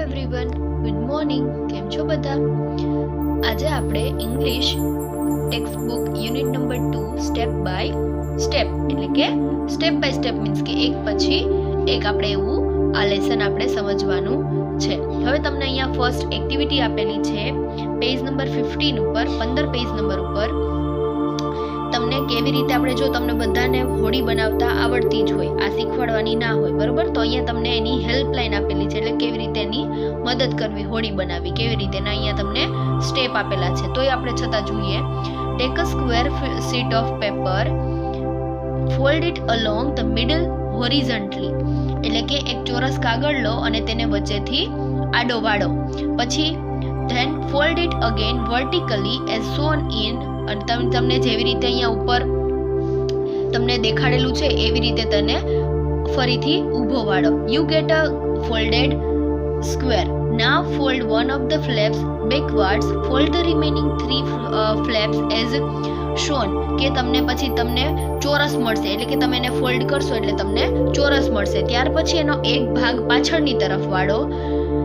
Everyone, good morning. કેમ છો બધા? આજે આપણે English text book unit number 2 step by step એટલે કે સ્ટેપ બાય સ્ટેપ મીન્સ કે એક પછી એક આપણે એવું આ લેસન આપણે સમજવાનું છે. હવે તમને અહીંયા ફર્સ્ટ એક્ટિવિટી આપેલી છે પેજ નંબર 15 ઉપર 15 પેજ નંબર ઉપર તમને કેવી રીતે આપણે જો તમને બધાને હોડી બનાવતા આવડતી જ હોય, આ શીખવાડવાની ના હોય, બરોબર, તો અહીંયા તમને એની હેલ્પલાઇન આપેલી છે એટલે કેવી રીતે એની મદદ કરવી, હોડી બનાવવી કેવી રીતે, ના અહીંયા તમને સ્ટેપ આપેલા છે. તોય આપણે છતાં જોઈએ. Take a square sheet of paper, fold it along the middle horizontally એટલે કે એક ચોરસ કાગળ લો અને તેને વચ્ચેથી આડો વાળો. પછી then fold it again vertically as shown in, અને તમને જેવી રીતે અહીંયા ઉપર તમને દેખાડેલું છે એવી રીતે તેને ફરીથી ઊભો વાળો. You get a folded square. Now fold one of the flaps backwards, fold the remaining 3 flaps as shown, કે પછી તમને ચોરસ મળશે એટલે કે તમે એને ફોલ્ડ કરશો એટલે તમને ચોરસ મળશે. ત્યાર પછી એનો એક ભાગ પાછળની તરફ વાળો,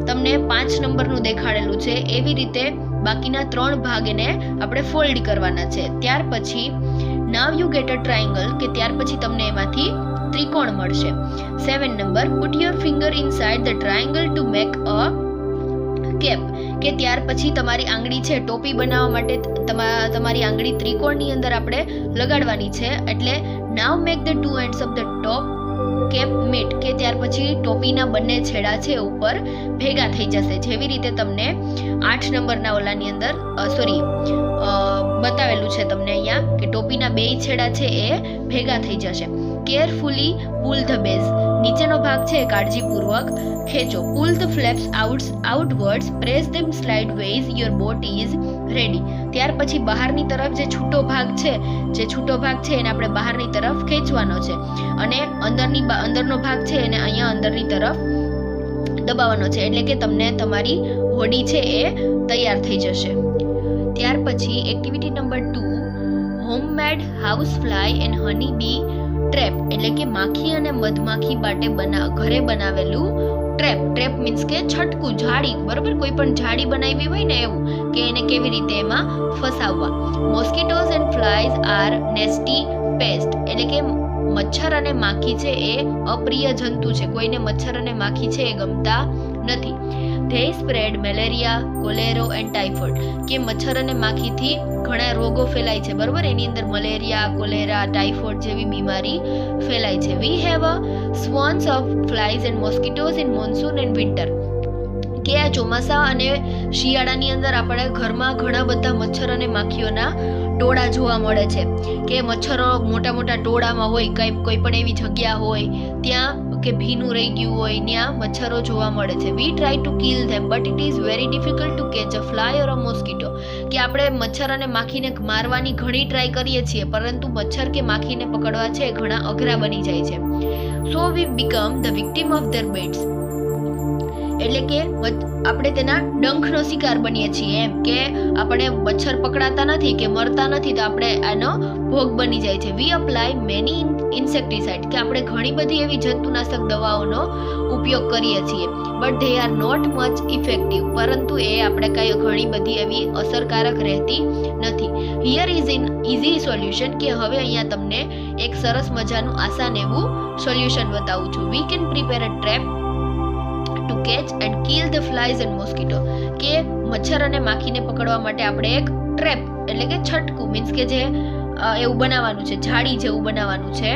તમને 5 નંબરનું દેખાડેલું છે એવી રીતે બાકીના 3 ભાગ એને આપણે ફોલ્ડ કરવાના છે. ત્યાર પછી now you get a triangle, કે ત્યાર પછી તમને એમાંથી ત્રિકોણ મળશે. 7 number, put your finger inside the triangle to make a cap, કે ત્યાર પછી તમારી આંગળી છે ટોપી બનાવવા માટે તમારી આંગળી ત્રિકોણની અંદર આપણે લગાડવાની છે. એટલે now make the 2 ends of the top cap meet, કે ત્યાર પછી ટોપીના બંને છેડા છે ઉપર ભેગા થઈ જશે. જેવી રીતે તમને 8 નંબરના ઓલાની અંદર બતાવેલું છે તમને અહીંયા કે ટોપીના 2 છેડા છે એ ભેગા થઈ જશે. કેરફુલી પુલ ધ બેઝ, નીચેનો ભાગ છે કાળજીપૂર્વક ખેંચો. Pull the flaps outwards, press them slide ways, your boat is ready. ત્યાર પછી બહારની તરફ જે છૂટો ભાગ છે એને આપણે બહારની તરફ ખેંચવાનો છે અને અંદરનો ભાગ છે એને અહીંયા અંદરની તરફ દબાવવાનો છે એટલે કે તમને તમારી હોડી છે એ તૈયાર થઈ જશે. ત્યાર પછી activity number 2 homemade house fly and honey bee trap એટલે કે માખી અને મધમાખી માટે ઘરે બનાવેલું ટ્રેપ મીન્સ કે છટકું, જાળી, બરોબર, કોઈ પણ જાળી બનાવી હોય ને એવું કે એને કેવી રીતે એમાં ફસાવવા. Mosquitoes and flies are nasty pest એટલે કે મચ્છર અને માખી છે એ અપ્રિય જંતુ છે, કોઈને મચ્છર અને માખી છે એ ગમતા નથી. They spread malaria, cholera and typhoid, કે મચ્છર અને માખીથી ઘણા રોગો ફેલાય છે, બરોબર, એની અંદર મલેરિયા, કોલેરા, ટાઇફોઇડ જેવી બીમારી ફેલાય છે. We have a swarms of flies and mosquitoes in monsoon and winter, કે આ ચોમાસા અને શિયાળાની અંદર આપણે ઘરમાં ઘણા બધા મચ્છર અને માખીઓના ટોળા જોવા મળે છે, કે મચ્છરો મોટા મોટા ટોળામાં હોય, કોઈ પણ એવી જગ્યા હોય ત્યાં કે ભીનું રહી ગયું હોય ત્યાં મચ્છરો જોવા મળે છે. વી try to kill them but it is very difficult to catch a fly or a mosquito, કે આપણે મચ્છર અને માખીને મારવાની ઘણી ટ્રાય કરીએ છીએ પરંતુ મચ્છર કે માખીને પકડવા છે ઘણા અઘરા બની જાય છે. So we become the victim of their bites એટલે કે આપણે તેના ડંખનો શિકાર બનીએ છીએ, એમ કે આપણે મચ્છર પકડાતા નથી કે મરતા નથી તો આપણે આનો ભોગ બની જાય છે. વી અપ્લાય મેની ઇન્સેક્ટિસાઇડ, કે આપણે ઘણી બધી એવી જંતુનાશક દવાઓનો ઉપયોગ કરીએ છીએ but they are not much effective, પરંતુ એ આપણે ઘણી બધી એવી અસરકારક રહેતી નથી. Here is in easy solution, કે હવે અહીંયા તમને એક સરસ મજાનું આસાન એવું સોલ્યુશન બતાવું છું. We can prepare a trap to catch and kill the flies and mosquito, કે મચ્છર અને માખીને પકડવા માટે આપણે એક ટ્રેપ એટલે કે છટકું મીન્સ કે જે એવું બનાવવાનું છે, જાળી જેવું બનાવવાનું છે.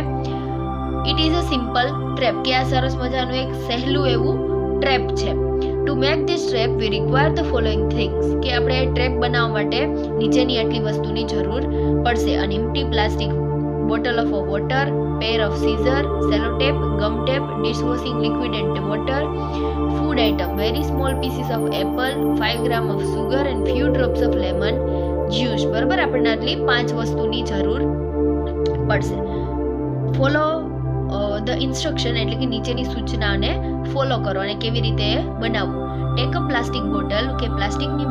It is a simple trap, કે આ સરસ મજાનું એક સહેલું એવું ટ્રેપ છે. To make this trap we require the following things, કે આપણે ટ્રેપ બનાવવા માટે નીચેની આટલી વસ્તુની જરૂર પડશે. An empty plastic bottle of water, pair of scissor, sellotape, gum tape, dishwashing liquid and water. Food item, very small pieces of apple, 5 gram of sugar and few drops of lemon juice. બરાબર, આપણને આટલી 5 વસ્તુની જરૂર પડશે. Follow the instruction એટલે કે નીચેની સૂચનાને ફોલો કરો અને કેવી રીતે બનાવવું. ટેક અ પ્લાસ્ટિક બોટલ, કે પ્લાસ્ટિકની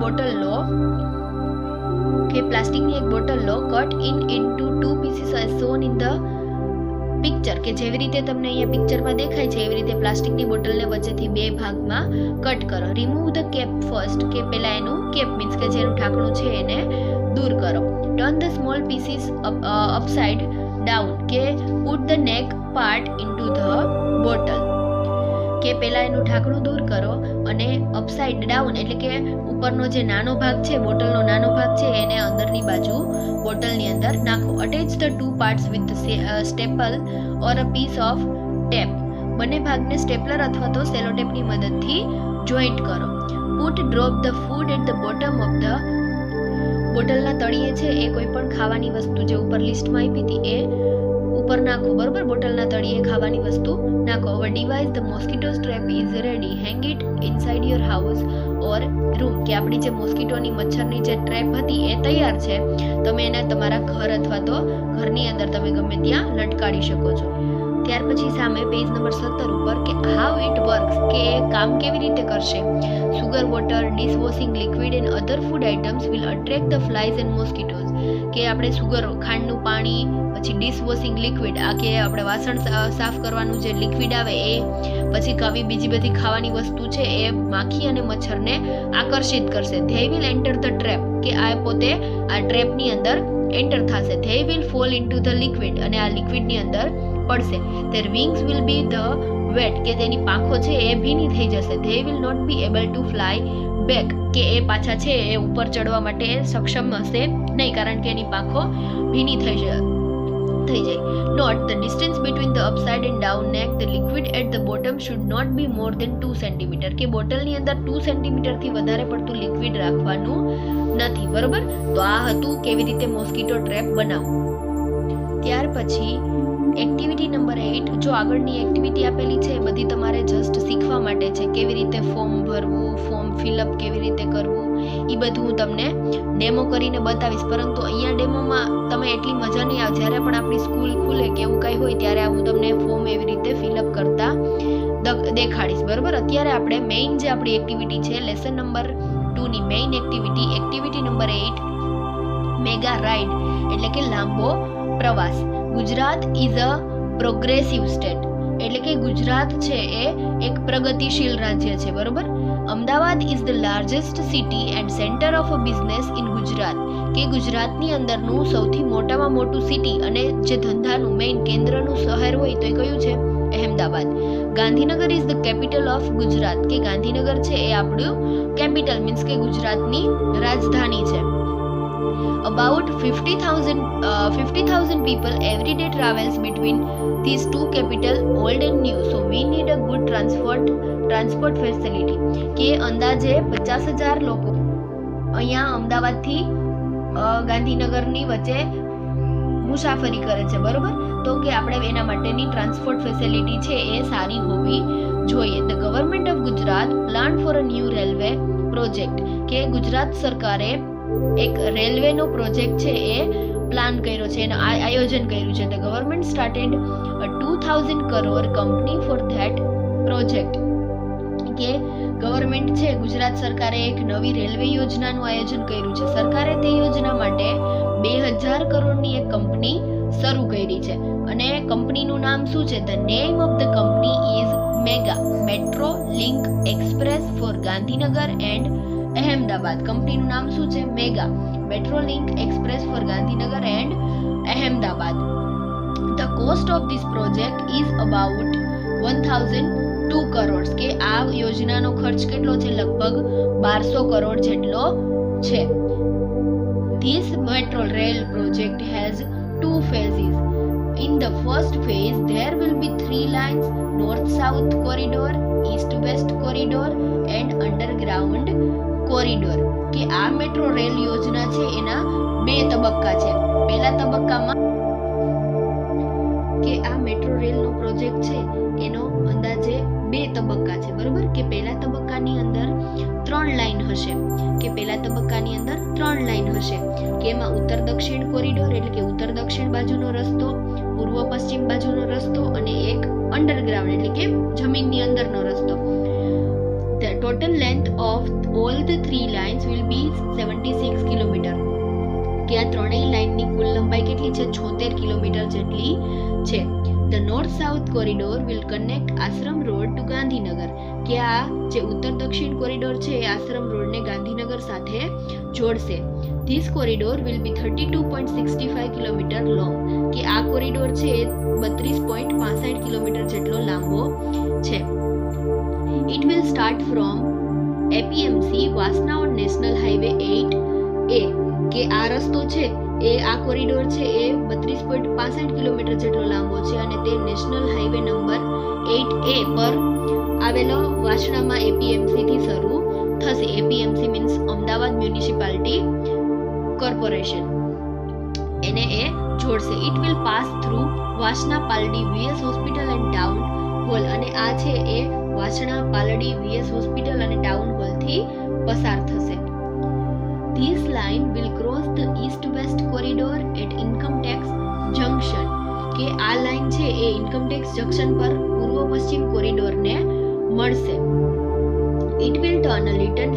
એક બોટલ લો, cut in into 2 pieces as shown in the picture કે જેવી રીતે તમને અહીંયા પિક્ચરમાં દેખાય છે એવી રીતે પ્લાસ્ટિકની બોટલને વચ્ચેથી 2 ભાગમાં કટ કરો. રિમૂવ ધ કેપ ફર્સ્ટ કે પહેલા એનું કેપ મીન્સ કે જેનું ઢાંકણું છે એને દૂર કરો. Turn the small pieces upside down કે પુટ ધ નેક પાર્ટ ઇન્ટુ ધ બોટલ કે પહેલા એનું ઢાંકણું દૂર કરો અને અપસાઇડ ડાઉન એટલે કે ઉપરનો જે નાનો ભાગ છે, બોટલનો નાનો ભાગ છે એને અંદરની બાજુ બોટલની અંદર નાખો. Attach the 2 parts with staple or a piece of tape. બંને ભાગને સ્ટેપલર અથવા તો સેલો ટેપની મદદથી જોઈન્ટ કરો. Put drop the food at the bottom of the બોટલના તળિયે છે એ કોઈ પણ ખાવાની વસ્તુ જે ઉપર લિસ્ટમાં આપી હતી એ ઉપર નાખો. બરોબર, બોટલના તળિયે ખાવાની વસ્તુ નાખો. Our device the mosquito trap is ready. Hang it inside your house or room કે આપણી જે મોસ્કિટોની મચ્છરની જે ટ્રેપ હતી એ તૈયાર છે. તમે એને તમારા ઘર અથવા તો ઘરની અંદર તમે ગમે ત્યાં લટકાડી શકો છો. ત્યાર પછી સામે પેજ નંબર 17 ઉપર કે હાઉ ઇટ વર્ક્સ કે કામ કેવી રીતે કરશે. Sugar water, dishwashing liquid and other food items will attract the flies and mosquitoes કે આપણે સુગર, ખાંડનું પાણી, પછી ડિશવોશિંગ લિક્વિડ આ કે આપણે વાસણ સાફ કરવાનું જે લિક્વિડ આવે એ, પછી કવી બીજી બધી ખાવાની વસ્તુ છે એ માખી અને મચ્છરને આકર્ષિત કરશે. They will enter the trap કે આ પોતે આ ટ્રેપની અંદર એન્ટર થશે. They will fall into the liquid અને આ લિક્વિડની અંદર પડશે. Their wings will be the wet કે તેની પાંખો છે એ ભીની થઈ જશે. They will not be able to fly back કે એ પાછા છે એ ઉપર ચડવા માટે સક્ષમ હશે નહીં કારણ કે એની પાંખો ભીની થઈ જાય. Note the distance between the upside and down neck. The liquid at the bottom should not be more than 2 cm કે બોટલની અંદર 2 cm થી વધારે પડતું લિક્વિડ રાખવાનું નથી. બરોબર, તો આ હતું કેવી રીતે મોસ્કિટો ટ્રેપ બનાવવું. ત્યાર પછી એક્ટિવિટી નંબર 8. જો આગળની એક્ટિવિટી આપેલી છે બધી તમારે જસ્ટ શીખવા માટે છે, કેવી રીતે ફોર્મ ભરવું, ફોર્મ ફિલઅપ કેવી રીતે કરવું એ બધું હું તમને ડેમો કરીને બતાવીશ. પરંતુ અહીંયા ડેમોમાં તમે એટલી મજા નહીં આવે. જ્યારે પણ આપણી સ્કૂલ ખુલે કે એવું કંઈ હોય ત્યારે હું તમને ફોર્મ એવી રીતે ફિલઅપ કરતા દેખાડીશ. બરોબર, અત્યારે આપણે મેઇન જે આપણી એક્ટિવિટી છે લેસન નંબર 2 ની main activity number 8 mega ride એટલે કે લાંબો પ્રવાસ. Gujarat is a progressive state એટલે કે ગુજરાત છે એ એક પ્રગતિશીલ રાજ્ય છે. બરોબર, Ahmedabad is the largest city and centre of a business in Gujarat કે ગુજરાતની અંદરનું સૌથી મોટામાં મોટું સિટી અને જે ધંધાનું મેઇન કેન્દ્રનું શહેર હોય તો એ કયું છે? Ahmedabad. Gandhinagar is the capital of Gujarat કે ગાંધીનગર છે એ આપણું કેપિટલ મીન્સ કે ગુજરાતની રાજધાની છે. About 50,000 people every day travels between these two capital, old and new. So we need a good transport facility. કે અંદાજે 50,000 લોકો અહીંયા અમદાવાદથી ગાંધીનગરની વચ્ચે મુસાફરી કરે છે. બરોબર, તો કે આપણે એના માટેની ટ્રાન્સપોર્ટ ફેસિલિટી છે એ સારી હોવી જોઈએ. The government of Gujarat plan for a new railway project કે ગુજરાત સરકારે એક રેલવેનો પ્રોજેક્ટ છે એ પ્લાન કર્યો છે, એનું આયોજન કર્યું છે. The government started 2,000 crore company for that project કે ગવર્મેન્ટ છે ગુજરાત સરકારે એક નવી રેલવે યોજનાનું આયોજન કર્યું છે. સરકારે તે યોજના માટે 2,000 કરોડની એક કંપની શરૂ કરી છે અને કંપનીનું નામ શું છે? The name of the company is mega metro link express for Gandhinagar and Ahmedabad. કંપનીનું નામ શું છે? Mega metro link express for Gandhinagar and Ahmedabad. The cost of this project is about 1,002 crores કે આ યોજનાનો ખર્ચ કેટલો છે? લગભગ 1,200 કરોડ જેટલો છે. This metro rail project has 2 phases. In the first phase, there will be 3 lines: north-south corridor, east-west corridor, and underground corridor. કે આ મેટ્રો રેલ યોજના છે એના 2 તબક્કા છે. પહેલા તબક્કામાં કે આ મેટ્રો રેલનો પ્રોજેક્ટ છે એનો અંદાજે 2 તબક્કા છે. બરોબર, કે પહેલા તબક્કાની અંદર 3 લાઈન હશે કે એમાં ઉત્તર દક્ષિણ કોરિડોર એટલે કે ઉત્તર દક્ષિણ બાજુનો રસ્તો, પૂર્વ પશ્ચિમ બાજુનો રસ્તો અને એક અંડરગ્રાઉન્ડ એટલે કે જમીનની અંદરનો રસ્તો. The total length of all the 3 lines will be 76 kilometer. કે આ ત્રણેય લાઇનની કુલ લંબાઈ કેટલી છે? 76 કિલોમીટર જેટલી છે. The north south corridor will connect Ashram road to Gandhinagar, કે આ જે ઉત્તર દક્ષિણ કોરિડોર છે એ આશ્રમ રોડને ગાંધીનગર સાથે જોડશે. This corridor will be 32.65 kilometre long, કે આ કોરિડોર છે એ 32.65 કિલોમીટર જેટલો લાંબો છે. It will start from APMC વાસના ઓન નેશનલ હાઈવે 8A, કે આ રસ્તો છે એ આ કોરિડોર છે એ 32.65 કિલોમીટર જેટલો લાંબો છે અને તે નેશનલ હાઈવે નંબર 8A પર આવેલો વાસણામાં એપીએમસી થી શરૂ થશે. APMC means Ahmedabad municipality corporation, એને એ જોડશે. It will pass through Vasna Paldi VS hospital and town hall, અને આ છે એ વાસણા પાલડી વીએસ હોસ્પિટલ અને ટાઉન હોલ થી પસાર થશે. This line will cross the east-west corridor at Income Tax Junction, કે આ લાઈન છે એ ઇન્કમ ટેક્સ જંકશન પર પૂર્વ પશ્ચિમ કોરિડોરને મળશે. It will turn a little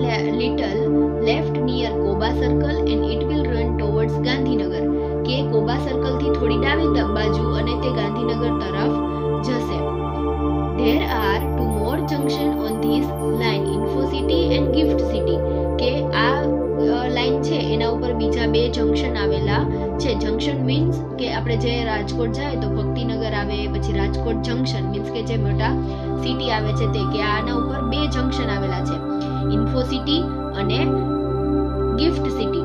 left near Koba Circle and it will run towards Gandhinagar, કે કોબા સર્કલ થી થોડી ડાબી બાજુ અને તે ગાંધીનગર તરફ જશે. There are two more junctions on this line, Infocity and Gift City, કે આ લાઈન છે એના ઉપર બીજા બે જંકશન આવેલા છે. જંકશન મીન્સ કે આપણે જે રાજકોટ જાય તો ભક્તિનગર આવે, પછી રાજકોટ જંકશન મીન્સ કે જે મોટા સિટી આવે છે તે, કે આના ઉપર બે જંકશન આવેલા છે, ઇન્ફોસિટી અને gift city.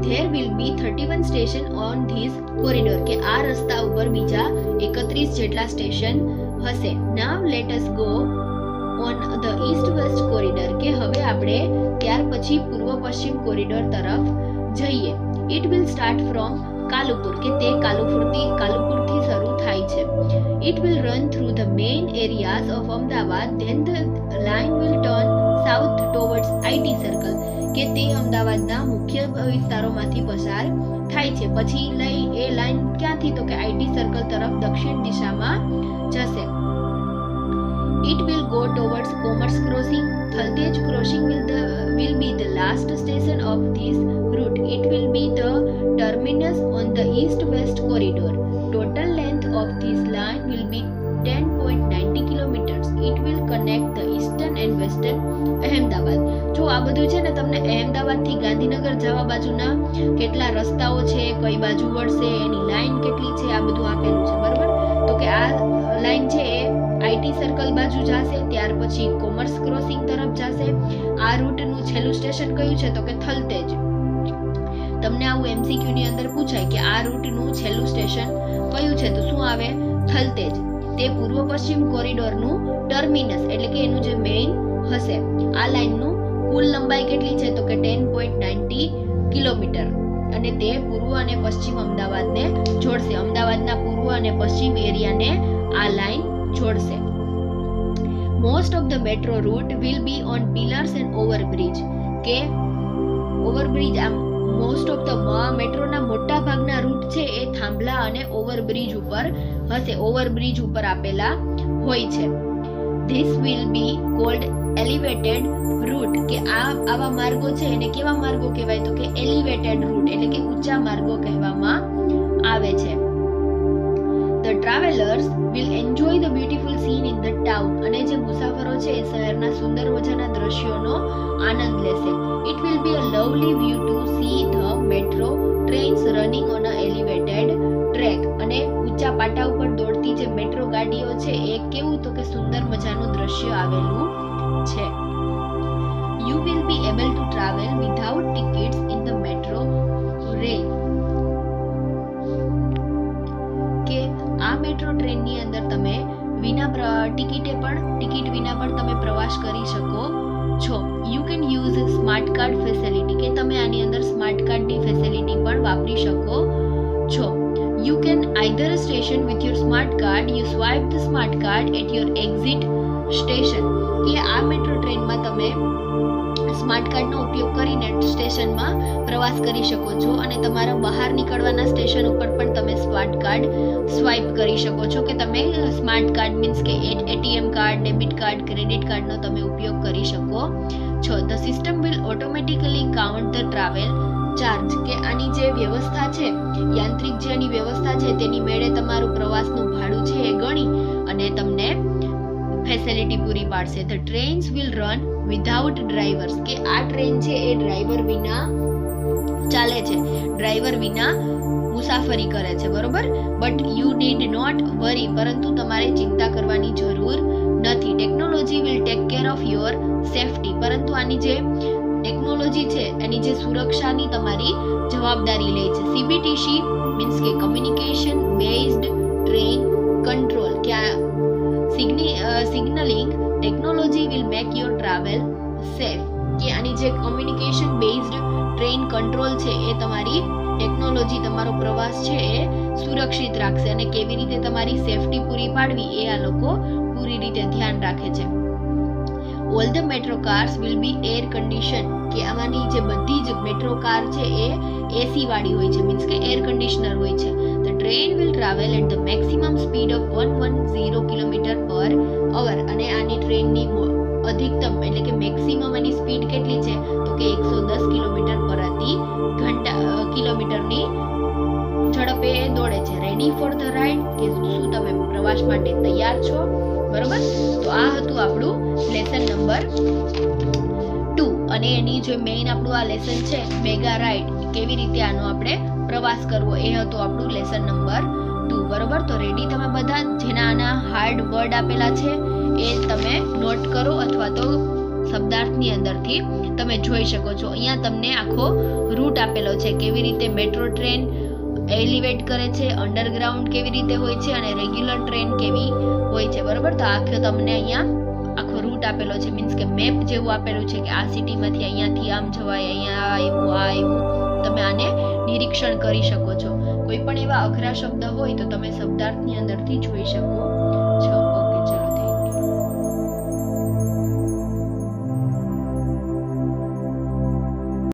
There will be 31 station on this corridor, કે આ રસ્તા ઉપર બીજા 31 જેટલા સ્ટેશન હશે. Now let us go on the east west corridor, કે હવે આપણે ત્યાર પછી પૂર્વ પશ્ચિમ કોરિડોર તરફ જઈએ. It will start from Kalupur, કે તે કાલુપુરથી શરૂ થાય છે. It will run through the main areas of Ahmedabad, then the line will turn south towards IT circle, કે તે અમદાવાદના મુખ્ય વિસ્તારોમાંથી પસાર થાય છે. પછી એ લાઈન ક્યાંથી, તો કે IT સર્કલ તરફ દક્ષિણ દિશામાં જશે. It will go towards Commerce Crossing. Thaltej Crossing will be the last station of this route. It will be the terminus on the east-west corridor. Total length of this line will be 10.90 kilometers. It will connect the eastern and western Ahmedabad. જો આ બધું છે ને તમને અહેમદાબાદ થી ગાંધીનગર જવા બાજુના કેટલા રસ્તાઓ છે, કઈ બાજુ વળશે, એની લાઈન કેટલી છે, આ બધું આપેલું છે, બરાબર. તો કે આ લાઈન છે એ આઈટી સર્કલ બાજુ જશે, ત્યાર પછી કોમર્સ ક્રોસિંગ તરફ જશે. આ રૂટનું છેલ્લું સ્ટેશન કયું છે, તો કે થલતેજ. તમને આવું એમસીક્યુ ની અંદર પૂછાય કે આ રૂટનું છેલ્લું સ્ટેશન કયું છે, તો શું આવે? થલતેજ. તે પૂર્વ પશ્ચિમ કોરિડોરનું ટર્મિનસ એટલે કે એનું જે મેઇન હશે. આ લાઈનનું કુલ લંબાઈ કેટલી છે, તો કે 10.90 કિલોમીટર, અને તે પૂર્વ અને પશ્ચિમ અમદાવાદને જોડશે. અમદાવાદના પૂર્વ અને પશ્ચિમ એરિયાને આ લાઈન જોડશે. Most of the metro route will be on pillars and overbridge, કે ઓવરબ્રિજ આમ મોસ્ટ ઓફ ધ મેટ્રોના મોટા ભાગના રૂટ છે એ થાંભલા અને ઓવરબ્રિજ ઉપર હશે, ઓવરબ્રિજ ઉપર આપેલા હોય છે. This will be called elevated route, કે આવા માર્ગો છે એને કેવા માર્ગો કહેવાય, તો કે એલિવેટેડ રૂટ એટલે કે ઊંચા માર્ગો કહેવામાં આવે છે. The travelers will enjoy the beautiful scene in the town, અને જે મુસાફરો છે એ શહેરના સુંદર મજાના દ્રશ્યોનો આનંદ લેશે. It will be a lovely view to see the metro trains running on a elevated track, અને ઊંચા પાટા ઉપર દોડતી જે મેટ્રો ગાડીઓ છે એ કેવું, તો કે સુંદર મજાનું દ્રશ્ય આવેલું છે. You will be able to travel without tickets in the metro rail, કે આ મેટ્રો ટ્રેનની અંદર તમે ટિકિટ વિના પણ તમે પ્રવાસ કરી શકો છો. You can use smart card facility, કે તમે આની અંદર સ્માર્ટ કાર્ડની ફેસિલિટી પણ વાપરી શકો છો. You can either station with your smart card, you swipe the smart card at your exit station, કે આ મેટ્રો ટ્રેનમાં તમે સ્માર્ટ કાર્ડનો ઉપયોગ કરીને સ્ટેશનમાં પ્રવાસ કરી શકો છો, અને તમારા બહાર નીકળવાના સ્ટેશન ઉપર પણ તમે સ્માર્ટ કાર્ડ સ્વાઇપ કરી શકો છો, કે તમે સ્માર્ટ કાર્ડ મીન્સ કે ATM card, debit card, credit કાર્ડનો તમે ઉપયોગ કરી શકો છો. The system will automatically count the travel charge કે આની જે વ્યવસ્થા છે, યાંત્રિક જે આની વ્યવસ્થા છે તેની મેળે તમારું પ્રવાસનું ભાડું છે એ ગણી અને તમને ફેસિલિટી પૂરી પાડશે. The trains will run without drivers કે આ ટ્રેન છે એ ડ્રાઈવર વિના ચાલે છે, ડ્રાઈવર વિના મુસાફરી કરે છે, બરોબર. બટ યુ નીડ નોટ વરી, પરંતુ તમારે ચિંતા કરવાની જરૂર નથી. Technology will take care of your safety, પરંતુ આની જે ટેકનોલોજી છે એની જે સુરક્ષાની તમારી જવાબદારી લે છે. CBTC મીન્સ કે કમ્યુનિકેશન બેઝડ ટ્રેન કંટ્રોલ, કે signalling technology will make your travel safe, કે આની જે કમ્યુનિકેશન બેઝડ ટ્રેન કંટ્રોલ છે એ તમારી ટેકનોલોજી તમારો પ્રવાસ છે એ સુરક્ષિત રાખશે અને કેવી રીતે તમારી સેફટી પૂરી પાડવી એ આ લોકો પૂરી રીતે ધ્યાન રાખે છે. All the metro cars will be air condition, કે આમાંની જે બધી જ મેટ્રો કાર છે એ એસી વાળી હોય છે, મીન્સ કે એર કન્ડિશનર હોય છે. The train will travel at the maximum speed of 110 kilometre per hour, અને આની ટ્રેનની અધિકતમ એટલે કે મેક્સિમમ એની સ્પીડ કેટલી છે તો કે 110 કિલોમીટર પ્રતિ કિલોમીટરની ઝડપે દોડે છે. રેડી ફોર ધ રાઇડ, કે શું તમે પ્રવાસ માટે તૈયાર છો, બરોબર. તો આ હતું આપણું લેસન નંબર 2 અને એની જે મેઇન આપણું આ લેસન છે મેગા રાઇડ, કેવી રીતે આનો આપણે પ્રવાસ કરવો એ હતું આપણું લેસન નંબર 2, બરોબર. તો રેડી તમે બધા, જેના આના હાર્ડ વર્ડ આપેલા છે એ તમે નોટ કરો અથવા તો શબ્દાર્થની અંદરથી તમે જોઈ શકો છો. અહીંયા તમને આખો રૂટ આપેલો છે, કેવી રીતે મેટ્રો ટ્રેન એલિવેટ કરે છે, અંડરગ્રાઉન્ડ કેવી રીતે હોય છે અને રેગ્યુલર ટ્રેન કેવી હોય છે, બરોબર. તો આખો તમને અહીંયા આખો રૂટ આપેલો છે, મીન્સ કે મેપ જેવું આપેલું છે કે આ સિટીમાંથી અહીંયાથી આમ જવાય, અહીંયા આવ્યું, આ આવ્યું. તમે આને નિરીક્ષણ કરી શકો છો. કોઈ પણ એવા અઘરા શબ્દ હોય તો તમે શબ્દાર્થની અંદરથી જોઈ શકો